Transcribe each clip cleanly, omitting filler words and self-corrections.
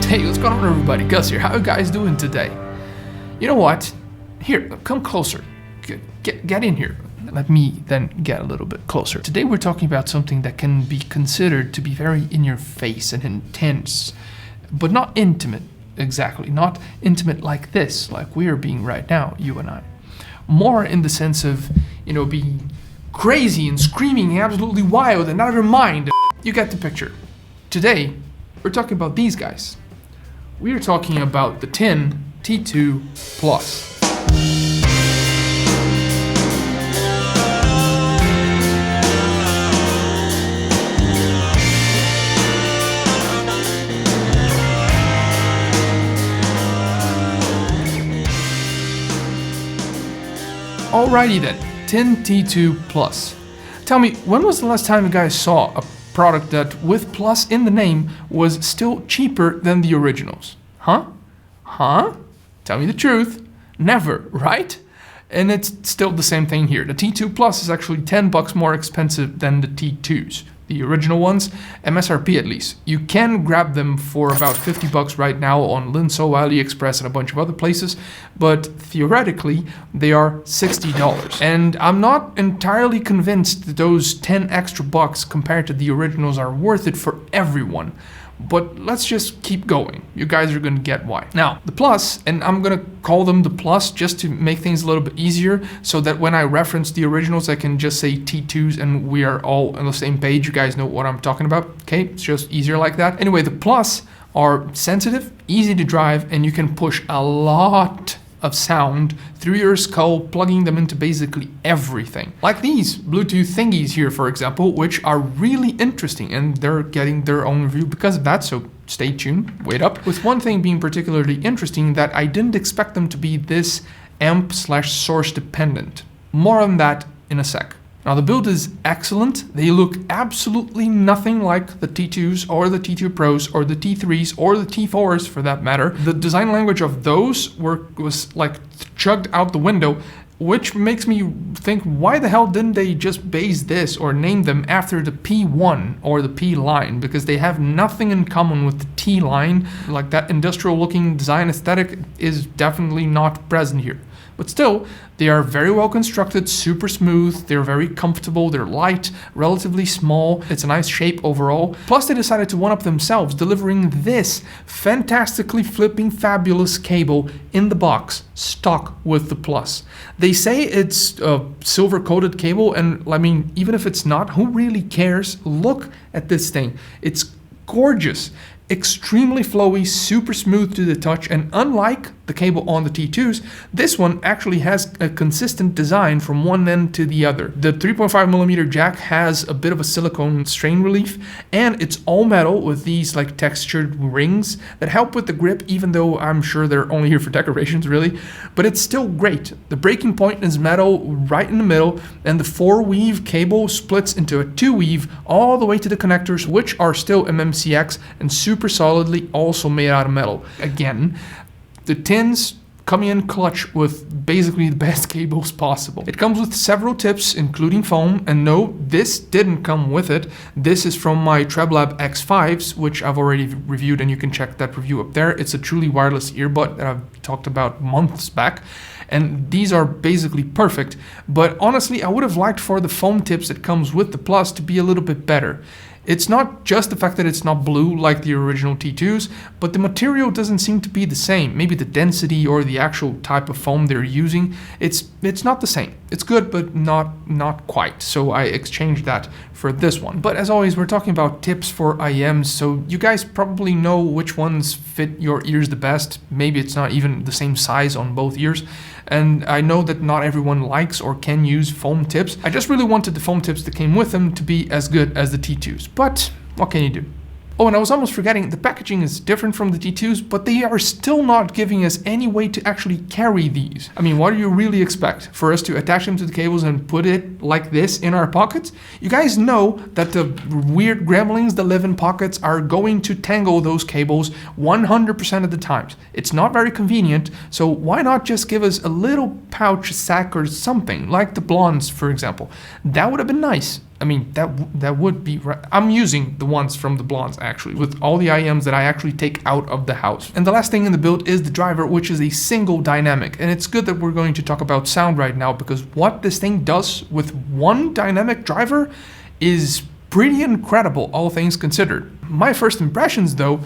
Hey, what's going on everybody? Gus here. How you guys doing today? You know what? Here, come closer. Get in here. Let me then get a little bit closer. Today we're talking about something that can be considered to be very in your face and intense, but not intimate exactly. Not intimate like this, like we're being right now, you and I. More in the sense of, being crazy and screaming and absolutely wild and out of your mind. You get the picture. Today, we're talking about these guys. We are talking about the TIN T2 Plus. Alrighty then, TIN T2 Plus. Tell me, when was the last time you guys saw a product that, with plus in the name, was still cheaper than the originals? Huh? Tell me the truth. Never, right? And it's still the same thing here. The T2 Plus is actually $10 more expensive than the T2s. The original ones, MSRP at least. You can grab them for about $50 right now on Linso, AliExpress, and a bunch of other places, but theoretically, they are $60. And I'm not entirely convinced that those 10 extra bucks compared to the originals are worth it for everyone. But let's just keep going. You guys are gonna get why. Now, the Plus, and I'm gonna call them the Plus just to make things a little bit easier so that when I reference the originals, I can just say T2s and we are all on the same page. You guys know what I'm talking about, okay? It's just easier like that. Anyway, the Plus are sensitive, easy to drive, and you can push a lot of sound through your skull, plugging them into basically everything. Like these Bluetooth thingies here, for example, which are really interesting and they're getting their own review because of that, so stay tuned, wait up. With one thing being particularly interesting, that I didn't expect them to be this amp/source dependent. More on that in a sec. Now the build is excellent. They look absolutely nothing like the T2s or the T2 Pros or the T3s or the T4s for that matter. The design language of those was like chugged out the window, which makes me think, why the hell didn't they just base this or name them after the P1 or the P line? Because they have nothing in common with the T line. Like that industrial looking design aesthetic is definitely not present here. But still, they are very well constructed, super smooth, they're very comfortable, they're light, relatively small, it's a nice shape overall. Plus they decided to one-up themselves, delivering this fantastically flipping fabulous cable in the box, stock with the Plus. They say it's a silver-coated cable, and I mean, even if it's not, who really cares? Look at this thing, it's gorgeous. Extremely flowy, super smooth to the touch, and unlike the cable on the T2s, this one actually has a consistent design from one end to the other. The 3.5mm jack has a bit of a silicone strain relief, and it's all metal with these like textured rings that help with the grip, even though I'm sure they're only here for decorations really, but it's still great. The breaking point is metal right in the middle, and the 4-weave cable splits into a 2-weave all the way to the connectors, which are still MMCX and super solidly also made out of metal. Again, the tins coming in clutch with basically the best cables possible. It comes with several tips, including foam, and no, this didn't come with it. This is from my Treblab X5s, which I've already reviewed, and you can check that review up there. It's a truly wireless earbud that I've talked about months back, and these are basically perfect. But honestly, I would have liked for the foam tips that comes with the Plus to be a little bit better. It's not just the fact that it's not blue like the original T2s, but the material doesn't seem to be the same. Maybe the density or the actual type of foam they're using, it's not the same. It's good, but not quite. So I exchanged that for this one. But as always, we're talking about tips for IEMs, so you guys probably know which ones fit your ears the best. Maybe it's not even the same size on both ears. And I know that not everyone likes or can use foam tips. I just really wanted the foam tips that came with them to be as good as the T2s. But what can you do? Oh, and I was almost forgetting, the packaging is different from the T2s, but they are still not giving us any way to actually carry these. I mean, what do you really expect? For us to attach them to the cables and put it like this in our pockets? You guys know that the weird gremlins that live in pockets are going to tangle those cables 100% of the times. It's not very convenient, so why not just give us a little pouch sack or something, like the blondes, for example? That would have been nice. I mean, that would be right. I'm using the ones from the Blondes actually, with all the IEMs that I actually take out of the house. And the last thing in the build is the driver, which is a single dynamic. And it's good that we're going to talk about sound right now, because what this thing does with one dynamic driver is pretty incredible, all things considered. My first impressions, though,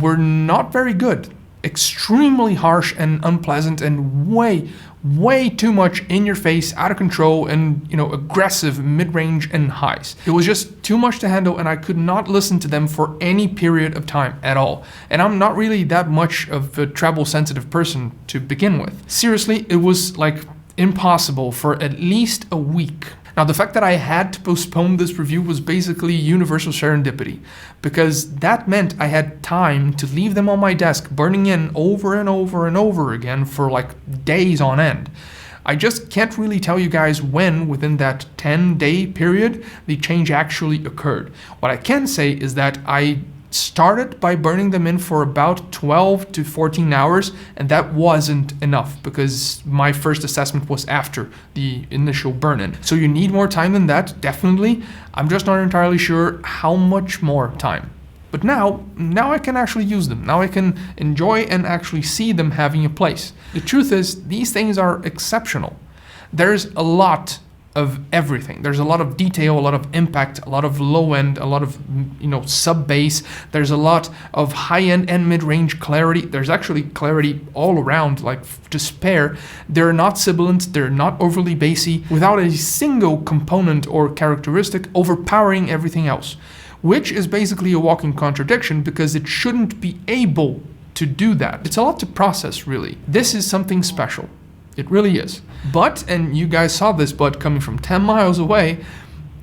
were not very good. Extremely harsh and unpleasant, and way too much in your face, out of control, and aggressive mid-range and highs. It was just too much to handle, and I could not listen to them for any period of time at all. And I'm not really that much of a treble sensitive person to begin with. Seriously, it was like impossible for at least a week. Now, the fact that I had to postpone this review was basically universal serendipity, because that meant I had time to leave them on my desk burning in over and over and over again for like days on end. I just can't really tell you guys when within that 10-day period the change actually occurred. What I can say is that I started by burning them in for about 12 to 14 hours, and that wasn't enough because my first assessment was after the initial burn-in. So you need more time than that, definitely. I'm just not entirely sure how much more time. But now I can actually use them. Now I can enjoy and actually see them having a place. The truth is, these things are exceptional. There's a lot of everything. There's a lot of detail, a lot of impact, a lot of low end, a lot of sub bass. There's a lot of high end and mid range clarity. There's actually clarity all around, like to spare. They're not sibilant, they're not overly bassy, without a single component or characteristic overpowering everything else, which is basically a walking contradiction because it shouldn't be able to do that. It's a lot to process, really. This is something special. It really is. But, and you guys saw this, but coming from 10 miles away,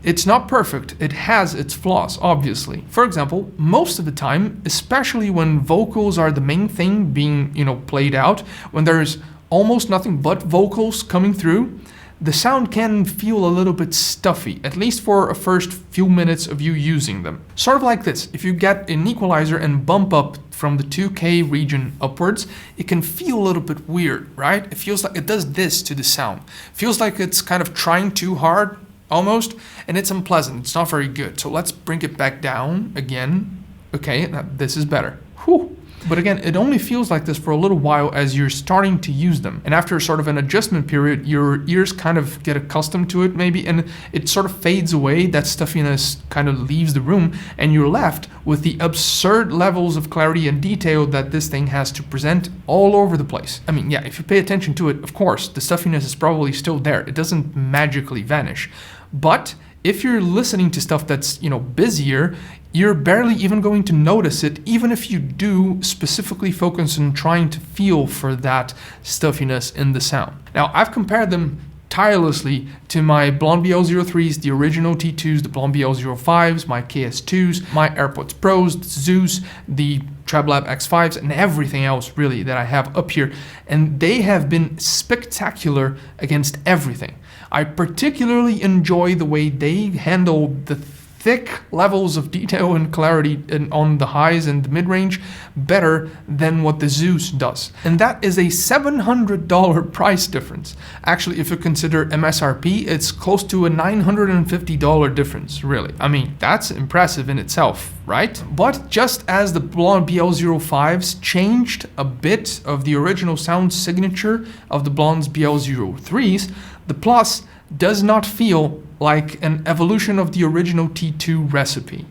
it's not perfect. It has its flaws, obviously. For example, most of the time, especially when vocals are the main thing being, played out, when there's almost nothing but vocals coming through, the sound can feel a little bit stuffy, at least for a first few minutes of you using them. Sort of like this. If you get an equalizer and bump up from the 2K region upwards, it can feel a little bit weird, right? It feels like it does this to the sound. Feels like it's kind of trying too hard, almost, and it's unpleasant. It's not very good. So let's bring it back down again. Okay, now this is better. Whew. But again, it only feels like this for a little while as you're starting to use them. And after sort of an adjustment period, your ears kind of get accustomed to it maybe, and it sort of fades away. That stuffiness kind of leaves the room, and you're left with the absurd levels of clarity and detail that this thing has to present all over the place. I mean, yeah, if you pay attention to it, of course, the stuffiness is probably still there. It doesn't magically vanish. But if you're listening to stuff that's, busier, you're barely even going to notice it, even if you do specifically focus on trying to feel for that stuffiness in the sound. Now, I've compared them tirelessly to my Blonde BL03s, the original T2s, the Blonde BL05s, my KS2s, my AirPods Pros, the Zeus, the TrebLab X5s, and everything else really that I have up here. And they have been spectacular against everything. I particularly enjoy the way they handle the thick levels of detail and clarity on the highs and the mid-range better than what the Zeus does. And that is a $700 price difference. Actually, if you consider MSRP, it's close to a $950 difference, really. I mean, that's impressive in itself, right? But just as the Blonde BL05s changed a bit of the original sound signature of the Blonde's BL03s, the Plus does not feel like an evolution of the original T2 recipe.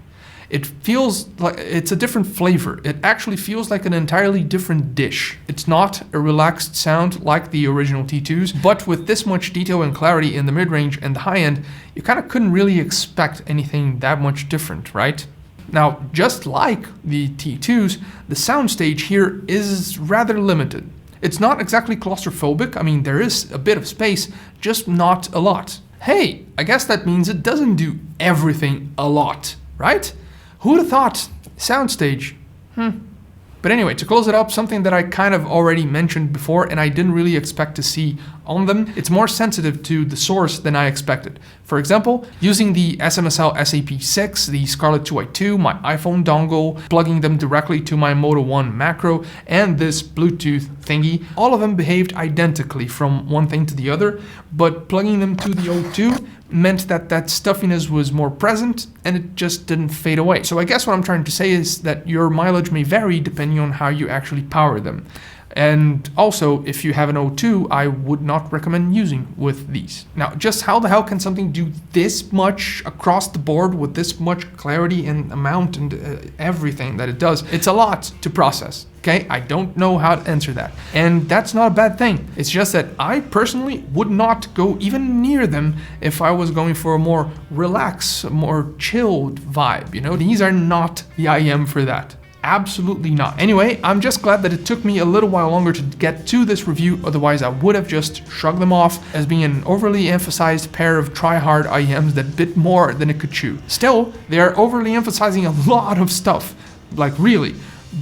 It feels like it's a different flavor. It actually feels like an entirely different dish. It's not a relaxed sound like the original T2s, but with this much detail and clarity in the mid-range and the high end, you kind of couldn't really expect anything that much different, right? Now, just like the T2s, the soundstage here is rather limited. It's not exactly claustrophobic. I mean, there is a bit of space, just not a lot. Hey, I guess that means it doesn't do everything a lot, right? Who'd have thought? Soundstage. But anyway, to close it up, something that I kind of already mentioned before and I didn't really expect to see on them, it's more sensitive to the source than I expected. For example, using the SMSL SAP6, the Scarlett 2i2, my iPhone dongle, plugging them directly to my Moto 1 macro, and this Bluetooth thingy, all of them behaved identically from one thing to the other, but plugging them to the O2 meant that that stuffiness was more present and it just didn't fade away. So I guess what I'm trying to say is that your mileage may vary depending on how you actually power them. And also, if you have an O2, I would not recommend using with these. Now, just how the hell can something do this much across the board with this much clarity and amount and everything that it does? It's a lot to process. Okay, I don't know how to answer that. And that's not a bad thing. It's just that I personally would not go even near them if I was going for a more relaxed, more chilled vibe. You know, these are not the IEM for that. Absolutely not. Anyway, I'm just glad that it took me a little while longer to get to this review, otherwise I would have just shrugged them off as being an overly emphasized pair of try-hard IEMs that bit more than it could chew. Still, they are overly emphasizing a lot of stuff, like really,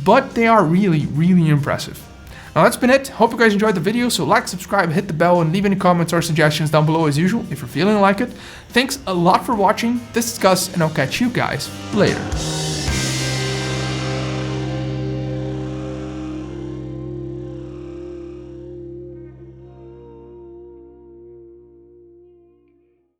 but they are really, really impressive. Now that's been it. Hope you guys enjoyed the video, so like, subscribe, hit the bell, and leave any comments or suggestions down below as usual if you're feeling like it. Thanks a lot for watching. This is Gus, and I'll catch you guys later.